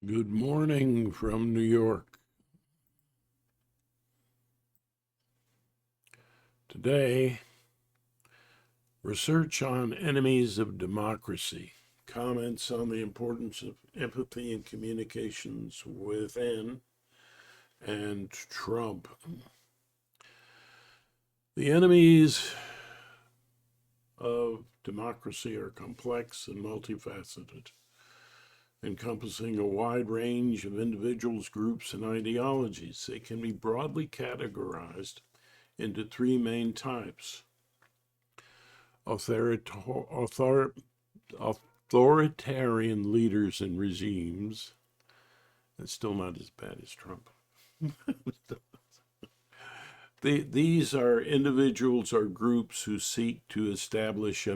Good morning from New York. Today, research on enemies of democracy, comments on the importance of empathy and communications within, and Trump. The enemies of democracy are complex and multifaceted, encompassing a wide range of individuals, groups, and ideologies. They can be broadly categorized into three main types: authoritarian leaders and regimes. That's still not as bad as Trump. These are individuals or groups who seek to establish or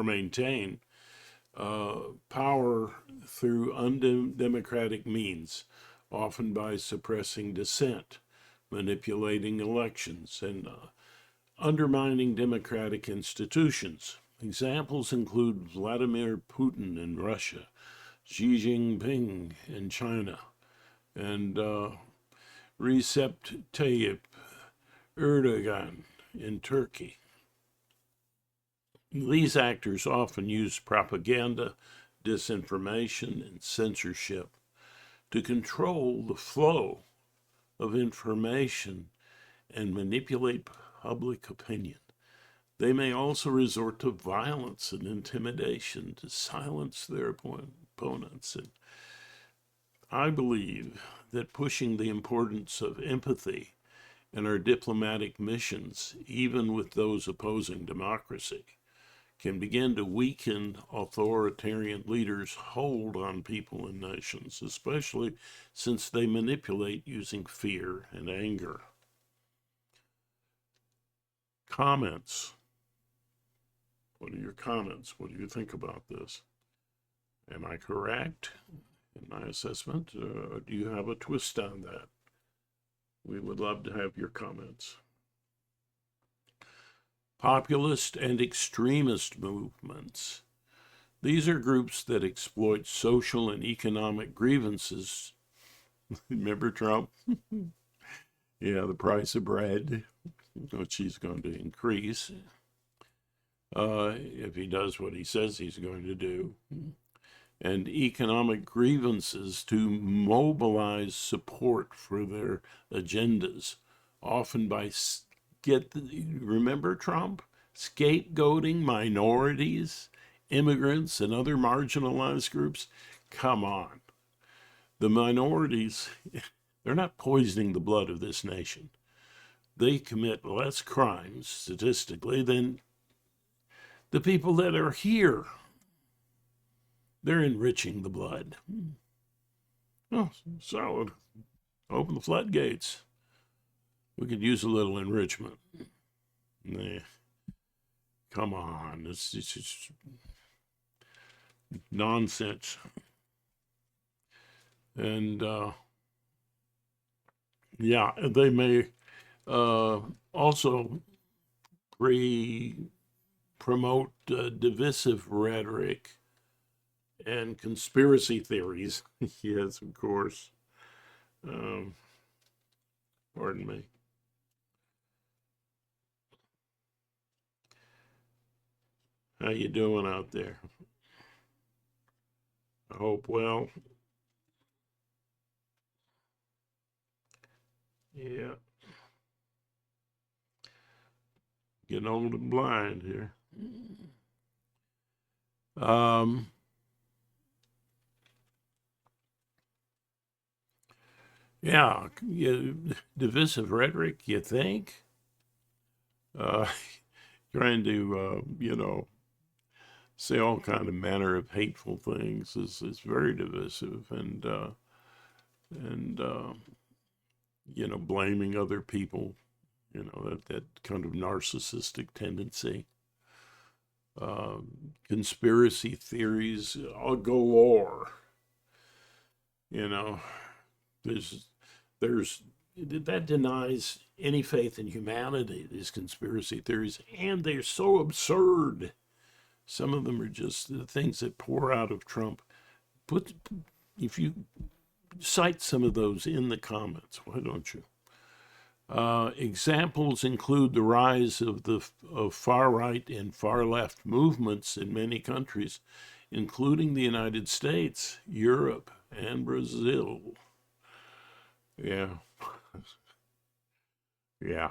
maintain power through undemocratic means, often by suppressing dissent, manipulating elections, and undermining democratic institutions. Examples include Vladimir Putin in Russia, Xi Jinping in China, and Recep Tayyip Erdogan in Turkey. These actors often use propaganda, disinformation, and censorship to control the flow of information and manipulate public opinion. They may also resort to violence and intimidation to silence their opponents. And I believe that pushing the importance of empathy in our diplomatic missions, even with those opposing democracy, can begin to weaken authoritarian leaders' hold on people and nations, especially since they manipulate using fear and anger. Comments. What are your comments? What do you think about this? Am I correct in my assessment? Do you have a twist on that? We would love to have your comments. Populist and extremist movements. These are groups that exploit social and economic grievances. Remember Trump? Yeah, the price of bread, which he's going to increase if he does what he says he's going to do, and economic grievances to mobilize support for their agendas, often by remember Trump? Scapegoating minorities, immigrants, and other marginalized groups. Come on. The minorities, they're not poisoning the blood of this nation. They commit less crimes statistically than the people that are here. They're enriching the blood. Oh, solid. Open the floodgates. We could use a little enrichment. Nah, come on. It's just nonsense. And yeah, they may also promote divisive rhetoric and conspiracy theories. Yes, of course. Pardon me. How you doing out there? I hope well. Yeah. Getting old and blind here. Yeah, divisive rhetoric, you think? Uh, trying to, say all kind of manner of hateful things is very divisive, and blaming other people, that kind of narcissistic tendency. Conspiracy theories galore. There's that denies any faith in humanity, these conspiracy theories, and they're so absurd. Some of them are just the things that pour out of Trump put, if you cite some of those in the comments, why don't you? Examples include the rise of far-right and far-left movements in many countries, including the United States, Europe, and Brazil. Yeah. Yeah.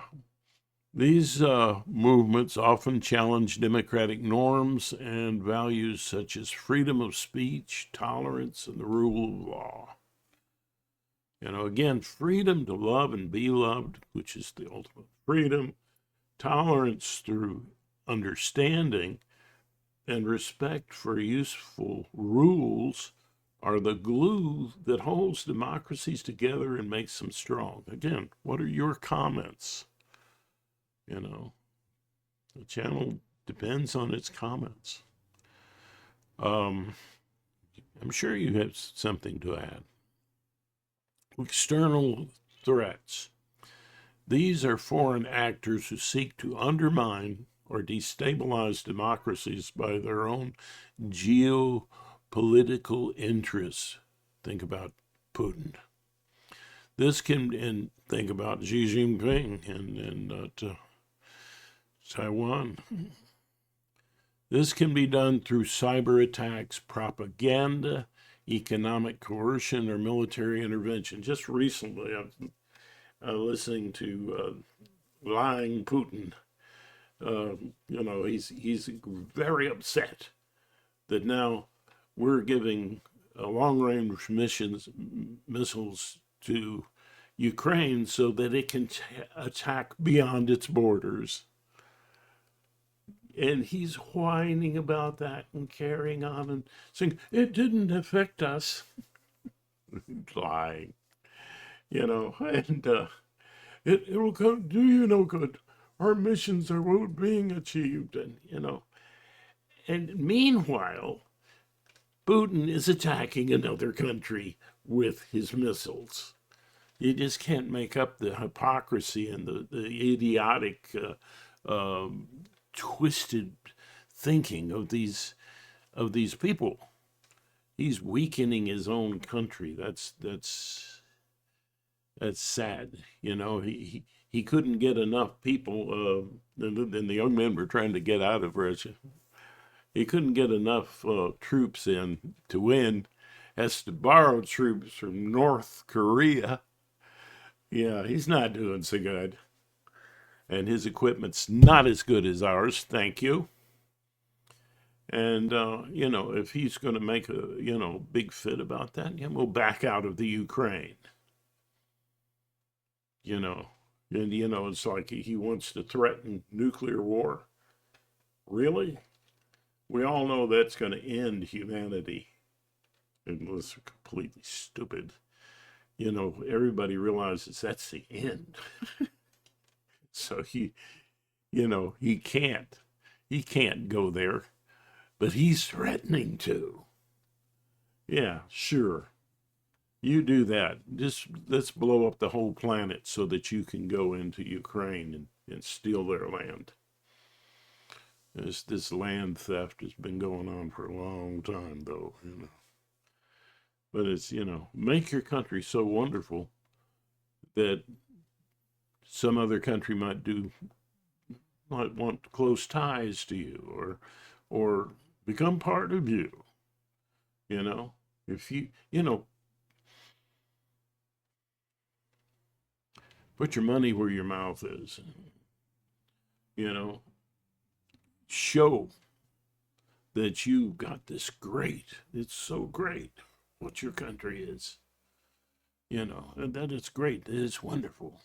These movements often challenge democratic norms and values such as freedom of speech, tolerance, and the rule of law. Again, freedom to love and be loved, which is the ultimate freedom, tolerance through understanding, and respect for useful rules are the glue that holds democracies together and makes them strong. Again, what are your comments? The channel depends on its comments. I'm sure you have something to add. External threats. These are foreign actors who seek to undermine or destabilize democracies by their own geopolitical interests. Think about Putin. And think about Xi Jinping and Taiwan. This can be done through cyber attacks, propaganda, economic coercion, or military intervention. Just recently, I was listening to lying Putin. He's very upset that now we're giving long-range missiles to Ukraine so that it can attack beyond its borders. And he's whining about that and carrying on and saying, it didn't affect us. Lying. And it'll do you no good. Our missions are being achieved. And, and meanwhile, Putin is attacking another country with his missiles. You just can't make up the hypocrisy and the idiotic, twisted thinking of these people. He's weakening his own country. That's sad. He couldn't get enough people. And the young men were trying to get out of Russia. He couldn't get enough troops in to win. Has to borrow troops from North Korea. Yeah, he's not doing so good. And his equipment's not as good as ours, thank you. And, if he's going to make a, big fit about that, we'll back out of the Ukraine. And, it's like he wants to threaten nuclear war. Really? We all know that's going to end humanity. Unless they're completely stupid. Everybody realizes that's the end. So he can't go there, but he's threatening to. Yeah, sure. You do that. Just let's blow up the whole planet so that you can go into Ukraine and steal their land. This land theft has been going on for a long time, though, But it's, make your country so wonderful that some other country might want close ties to you or become part of you. If you, put your money where your mouth is. Show that you got this great. It's so great what your country is. And that it's great. That it's wonderful.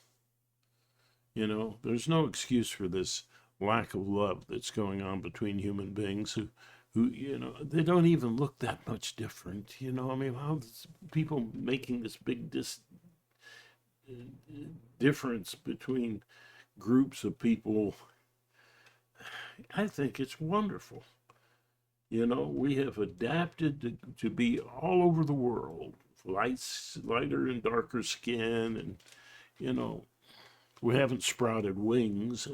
There's no excuse for this lack of love that's going on between human beings who they don't even look that much different. How people making this big difference between groups of people. I think it's wonderful. We have adapted to be all over the world, lighter and darker skin, and we haven't sprouted wings,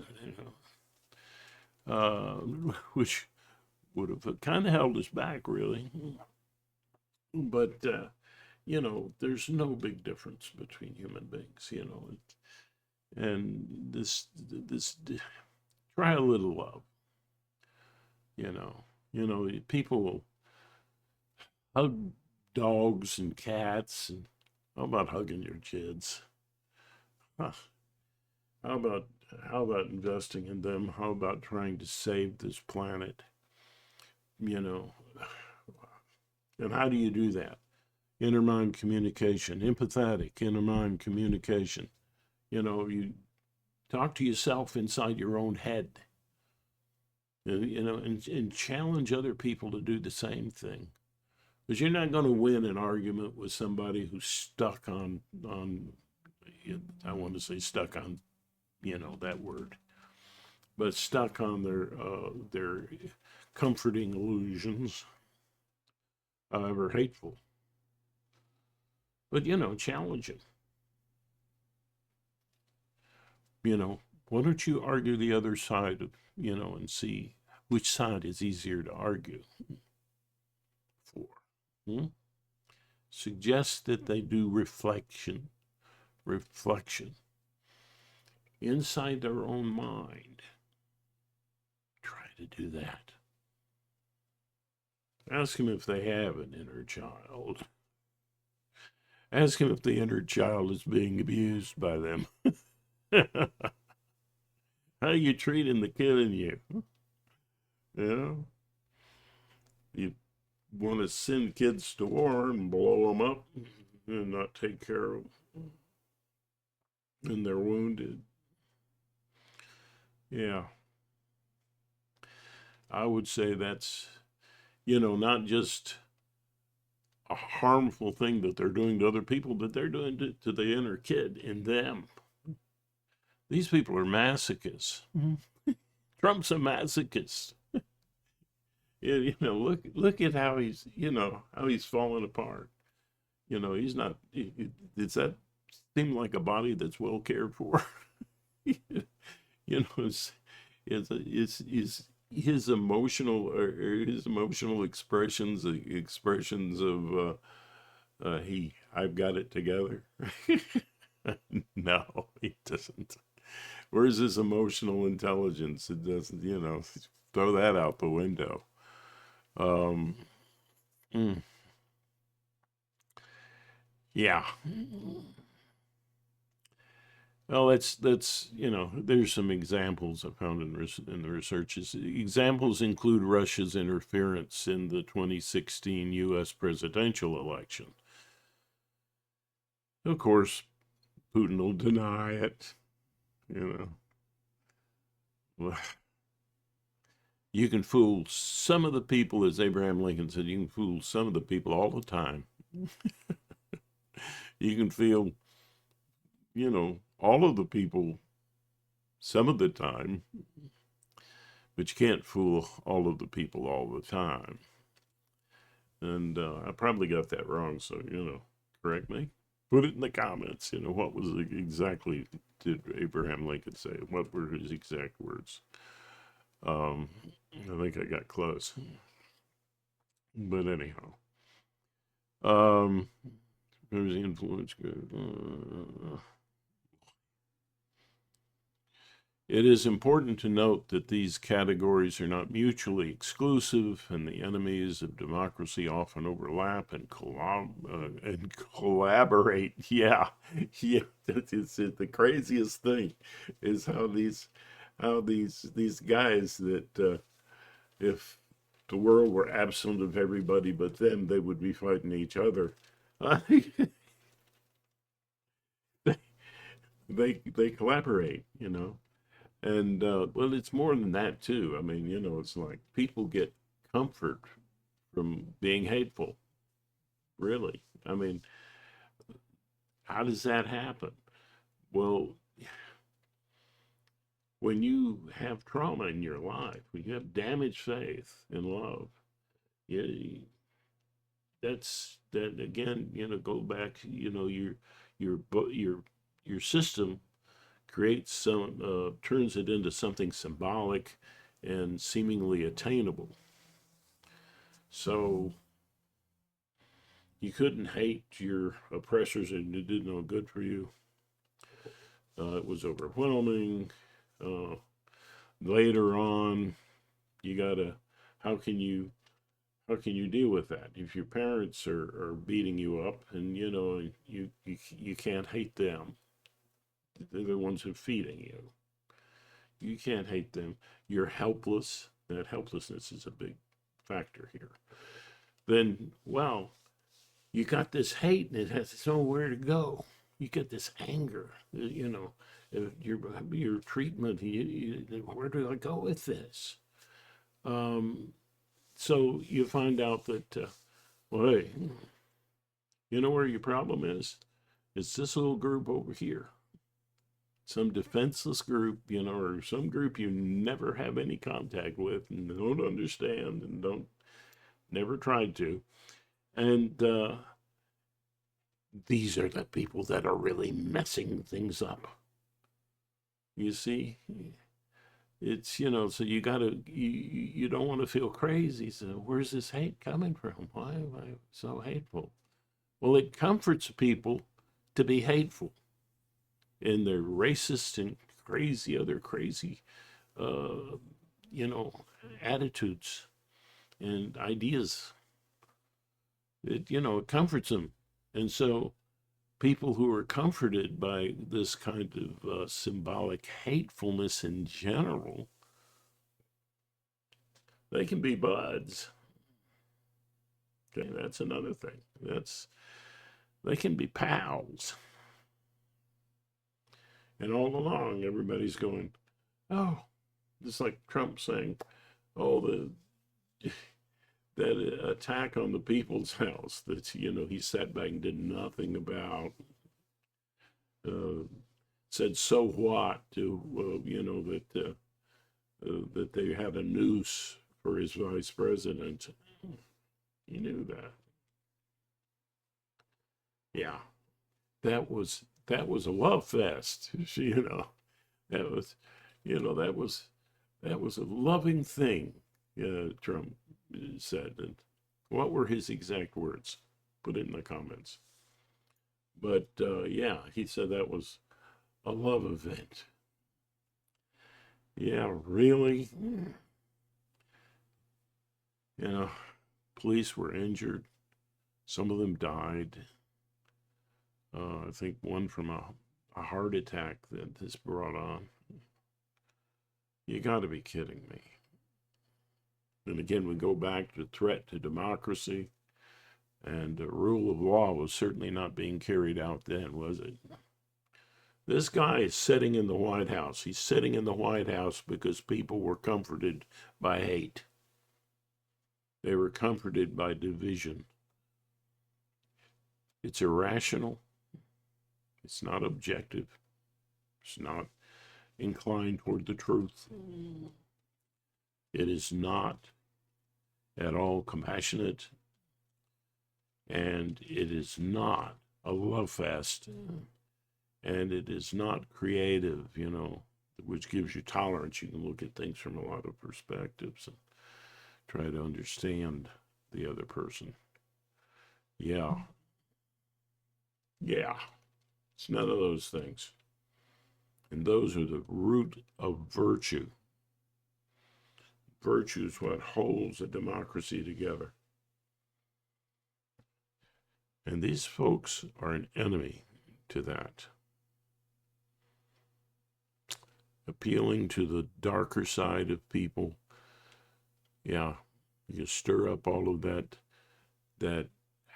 which would have kind of held us back, really. But there's no big difference between human beings, and this try a little love, you know. People will hug dogs and cats, and how about hugging your kids? Huh. How about how about investing in them? How about trying to save this planet? You know, and how do you do that? Intermind communication, empathetic intermind communication. You talk to yourself inside your own head, and challenge other people to do the same thing. Because you're not going to win an argument with somebody who's stuck on I want to say stuck on that word, but stuck on their comforting illusions, however hateful. But challenge it. Why don't you argue the other side, and see which side is easier to argue for? Hmm? Suggest that they do reflection inside their own mind. Try to do that. Ask them if they have an inner child. Ask them if the inner child is being abused by them. How you treating the kid in you? You want to send kids to war and blow them up and not take care of them, and they're wounded. Yeah, I would say that's not just a harmful thing that they're doing to other people, but they're doing to the inner kid in them. These people are masochists. Mm-hmm. Trump's a masochist. Look at how he's falling apart. He's not. Does that seem like a body that's well cared for? It's his emotional expressions of I've got it together. No, he doesn't. Where's his emotional intelligence? It doesn't, throw that out the window. Mm, yeah. Well, that's there's some examples I found in the researches. Examples include Russia's interference in the 2016 U.S. presidential election. Of course, Putin will deny it. You can fool some of the people, as Abraham Lincoln said, you can fool some of the people all the time. You can feel, all of the people some of the time, but you can't fool all of the people all the time. And I probably got that wrong, so, correct me. Put it in the comments, what was exactly did Abraham Lincoln say? What were his exact words? I think I got close. But anyhow. There's the influence group. It is important to note that these categories are not mutually exclusive, and the enemies of democracy often overlap and collaborate. Yeah, it's the craziest thing is how these guys that if the world were absent of everybody but them, they would be fighting each other. They collaborate, and well, it's more than that too. I mean, it's like people get comfort from being hateful. Really, I mean, how does that happen? Well, when you have trauma in your life, when you have damaged faith in love, you, that again. Go back. Your system creates turns it into something symbolic and seemingly attainable. So you couldn't hate your oppressors and it did no good for you. It was overwhelming. Uh, Later on, you gotta, how can you, how can you deal with that? If your parents are beating you up and you can't hate them. They're the ones who are feeding you. You can't hate them. You're helpless. That helplessness is a big factor here. Then, well, you got this hate and it has nowhere to go. You get this anger, your treatment. Where do I go with this? So you find out that, well, hey, you know where your problem is? It's this little group over here. Some defenseless group, or some group you never have any contact with and don't understand and don't never tried to. And these are the people that are really messing things up. You see? It's, so you gotta, you don't want to feel crazy. So where's this hate coming from? Why am I so hateful? Well, it comforts people to be hateful in their racist and other crazy, uh, attitudes and ideas. It comforts them. And so people who are comforted by this kind of symbolic hatefulness in general, they can be buds. Okay, that's another thing. They can be pals. And all along, everybody's going, oh, just like Trump saying, oh, that attack on the People's House that, he sat back and did nothing about, said, so what, that they had a noose for his vice president. He knew that. Yeah, that was a love fest. That was, that was a loving thing. Trump said. And what were his exact words? Put it in the comments. But yeah, he said that was a love event. Yeah, really? Police were injured. Some of them died. I think one from a heart attack that this brought on. You got to be kidding me. And again, we go back to threat to democracy, and the rule of law was certainly not being carried out then, was it? This guy is sitting in the White House. He's sitting in the White House because people were comforted by hate. They were comforted by division. It's irrational. It's not objective. It's not inclined toward the truth. It is not at all compassionate. And it is not a love fest. And it is not creative, which gives you tolerance. You can look at things from a lot of perspectives and try to understand the other person. Yeah. It's none of those things. And those are the root of virtue. Virtue is what holds a democracy together. And these folks are an enemy to that. Appealing to the darker side of people. Yeah, you stir up all of that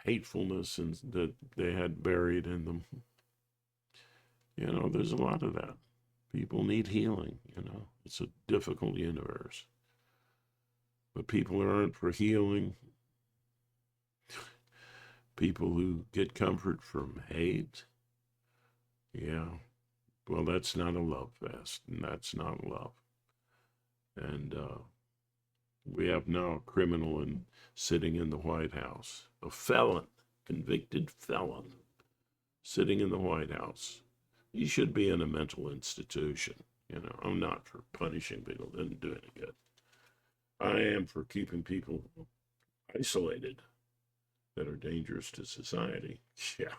hatefulness and that they had buried in them. There's a lot of that. People need healing, It's a difficult universe. But people aren't for healing. People who get comfort from hate, yeah, well, that's not a love fest, and that's not love. And we have now a criminal sitting in the White House, a felon, convicted felon, sitting in the White House. He should be in a mental institution. I'm not for punishing people. It doesn't do any good. I am for keeping people isolated that are dangerous to society. Yeah.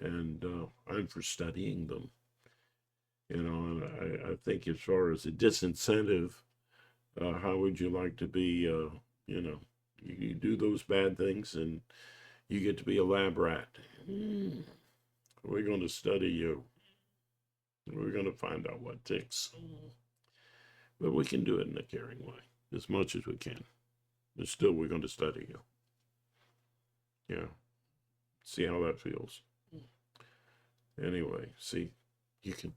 And I'm for studying them. And I think as far as a disincentive, how would you like to be, you do those bad things and you get to be a lab rat. We're going to study you. We're going to find out what ticks. But we can do it in a caring way, as much as we can. But still, we're going to study you. Yeah. See how that feels. Anyway, see, you can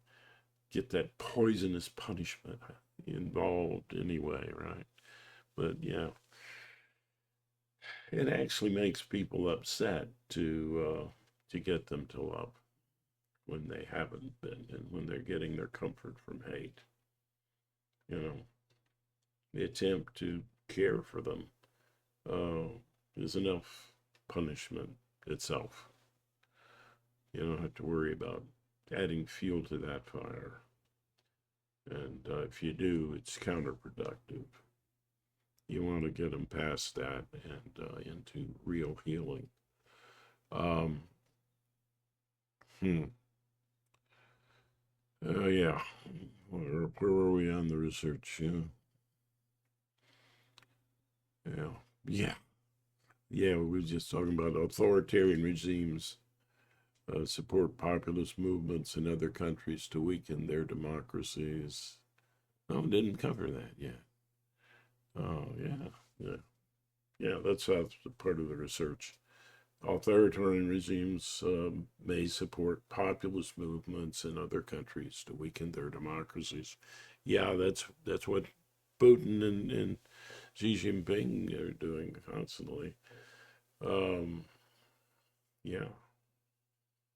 get that poisonous punishment involved anyway, right? But yeah, it actually makes people upset to get them to love when they haven't been, and when they're getting their comfort from hate. You know, the attempt to care for them is enough punishment itself. You don't have to worry about adding fuel to that fire. And if you do, it's counterproductive. You want to get them past that and into real healing. Um, hmm. Yeah. Where were we on the research? Yeah. Yeah. Yeah. Yeah, we were just talking about authoritarian regimes support populist movements in other countries to weaken their democracies. No, didn't cover that yet. Oh, yeah. Yeah. Yeah, that's part of the research. Authoritarian regimes may support populist movements in other countries to weaken their democracies. Yeah, that's what Putin and Xi Jinping are doing constantly. Um, yeah,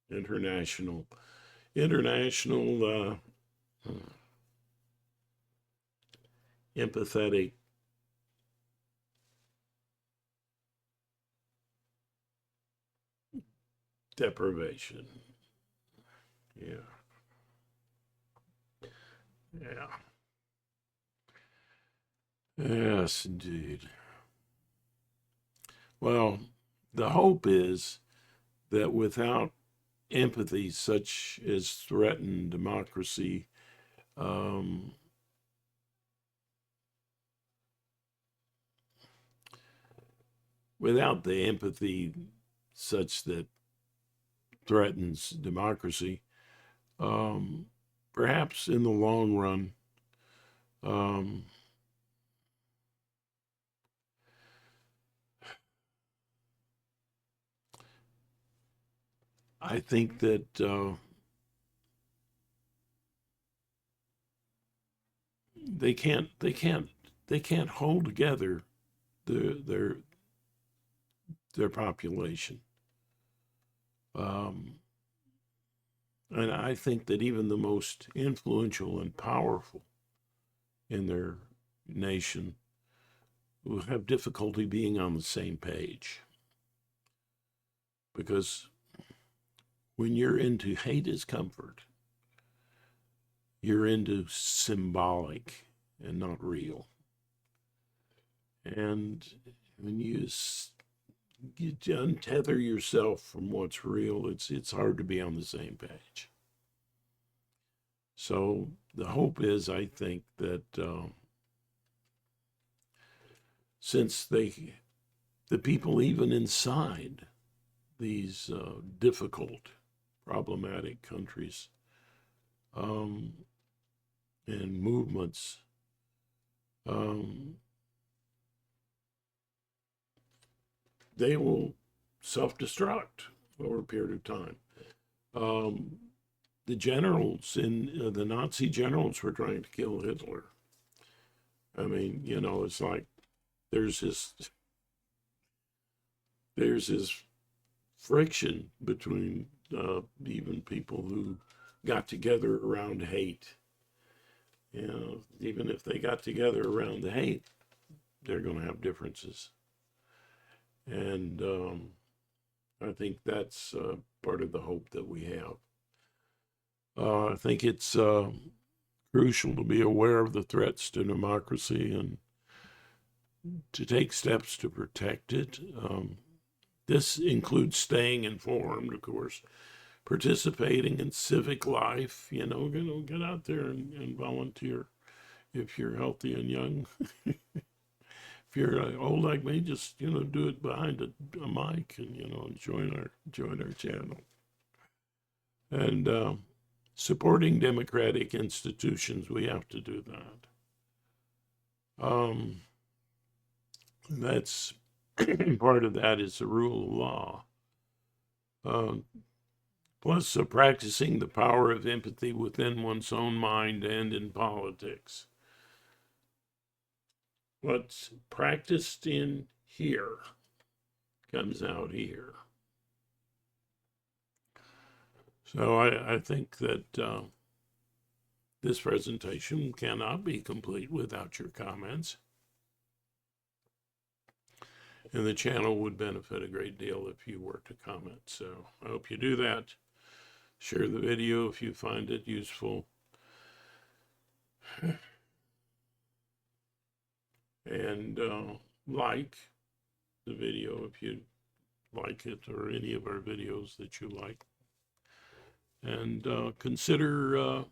international empathetic deprivation. Yeah, yeah, yes, indeed. Well, the hope is that without empathy, such as threaten democracy, um, without the empathy such that threatens democracy, um, perhaps in the long run, um, I think that they can't they can't they can't hold together their their their population. Um, and I think that even the most influential and powerful in their nation will have difficulty being on the same page. Because when you're into hate is comfort, you're into symbolic and not real. And when you untether yourself from what's real, it's hard to be on the same page. So the hope is, I think, that since the people even inside these difficult, problematic countries um, and movements um, they will self-destruct over a period of time. Um, the generals in the Nazi generals were trying to kill Hitler. I mean, it's like there's this there's this friction between even people who got together around hate. Even if they got together around the hate, they're going to have differences. And I think that's part of the hope that we have. I think it's crucial to be aware of the threats to democracy and to take steps to protect it. This includes staying informed, of course, participating in civic life, get out there and volunteer if you're healthy and young. If you're old like me, just, do it behind a mic and, join our channel. And supporting democratic institutions, we have to do that. That's part of that is the rule of law. Plus, practicing the power of empathy within one's own mind and in politics. What's practiced in here comes out here. So I think that this presentation cannot be complete without your comments. And the channel would benefit a great deal if you were to comment. So I hope you do that. Share the video if you find it useful. And like the video if you like it, or any of our videos that you like. And consider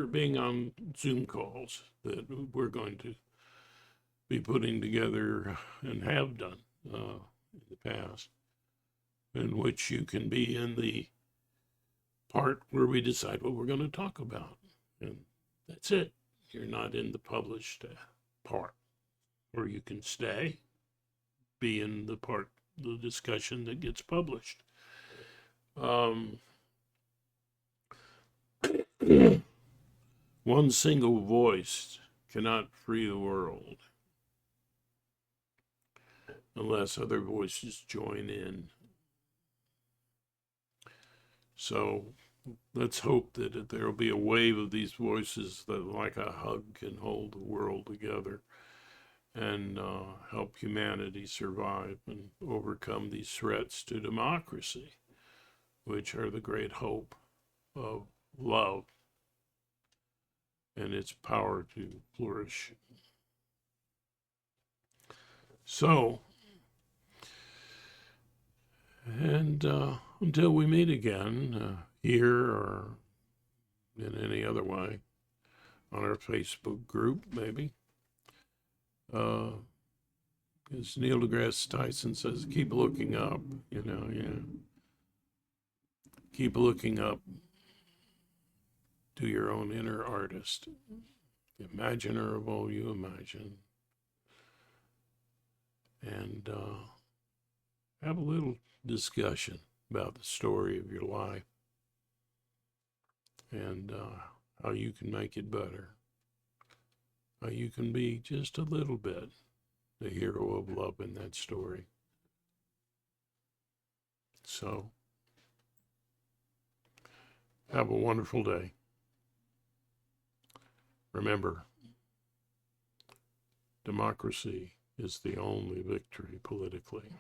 being on Zoom calls that we're going to be putting together and have done in the past, in which you can be in the part where we decide what we're going to talk about. And that's it. You're not in the published part, or you can stay, be in the part, the discussion that gets published. One single voice cannot free the world unless other voices join in. So let's hope that there will be a wave of these voices that, like a hug, can hold the world together and help humanity survive and overcome these threats to democracy, which are the great hope of love and its power to flourish. So, and until we meet again, here or in any other way, on our Facebook group, maybe, as Neil deGrasse Tyson says, keep looking up, keep looking up to your own inner artist. The imaginer of all you imagine. And have a little discussion about the story of your life and how you can make it better. How you can be just a little bit the hero of love in that story. So, have a wonderful day. Remember, democracy is the only victory politically.